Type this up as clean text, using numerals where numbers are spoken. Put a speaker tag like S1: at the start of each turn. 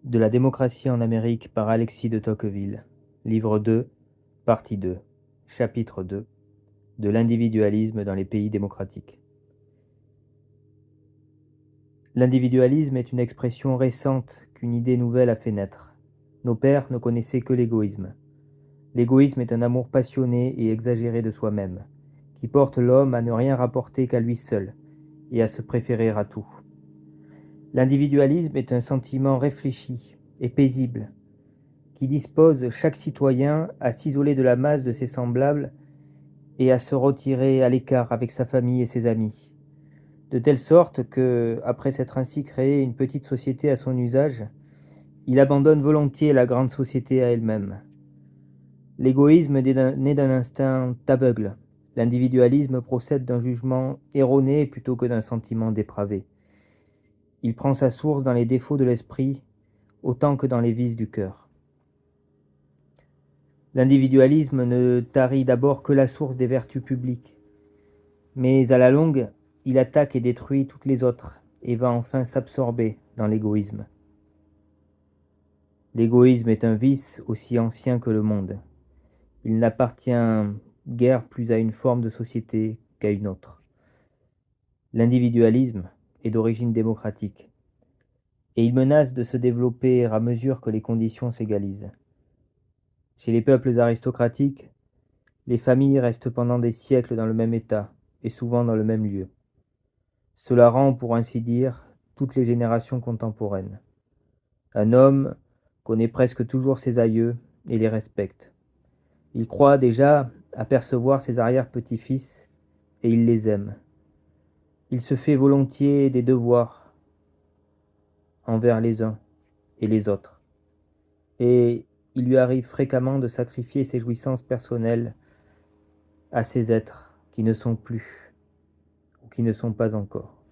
S1: De la démocratie en Amérique par Alexis de Tocqueville. Livre 2, partie 2, chapitre 2. De l'individualisme dans les pays démocratiques. L'individualisme est une expression récente qu'une idée nouvelle a fait naître. Nos pères ne connaissaient que l'égoïsme. L'égoïsme est un amour passionné et exagéré de soi-même, qui porte l'homme à ne rien rapporter qu'à lui seul, et à se préférer à tout. L'individualisme est un sentiment réfléchi et paisible, qui dispose chaque citoyen à s'isoler de la masse de ses semblables et à se retirer à l'écart avec sa famille et ses amis, de telle sorte que, après s'être ainsi créé une petite société à son usage, il abandonne volontiers la grande société à elle-même. L'égoïsme naît d'un instinct aveugle. L'individualisme procède d'un jugement erroné plutôt que d'un sentiment dépravé. Il prend sa source dans les défauts de l'esprit autant que dans les vices du cœur. L'individualisme ne tarit d'abord que la source des vertus publiques, mais à la longue, il attaque et détruit toutes les autres, et va enfin s'absorber dans l'égoïsme. L'égoïsme est un vice aussi ancien que le monde. Il n'appartient guère plus à une forme de société qu'à une autre. L'individualisme est d'origine démocratique, et il menace de se développer à mesure que les conditions s'égalisent. Chez les peuples aristocratiques, les familles restent pendant des siècles dans le même état, et souvent dans le même lieu. Cela rend, pour ainsi dire, toutes les générations contemporaines. Un homme connaît presque toujours ses aïeux et les respecte. Il croit déjà apercevoir ses arrière-petits-fils et il les aime. Il se fait volontiers des devoirs envers les uns et les autres. Et il lui arrive fréquemment de sacrifier ses jouissances personnelles à ces êtres qui ne sont plus ou qui ne sont pas encore.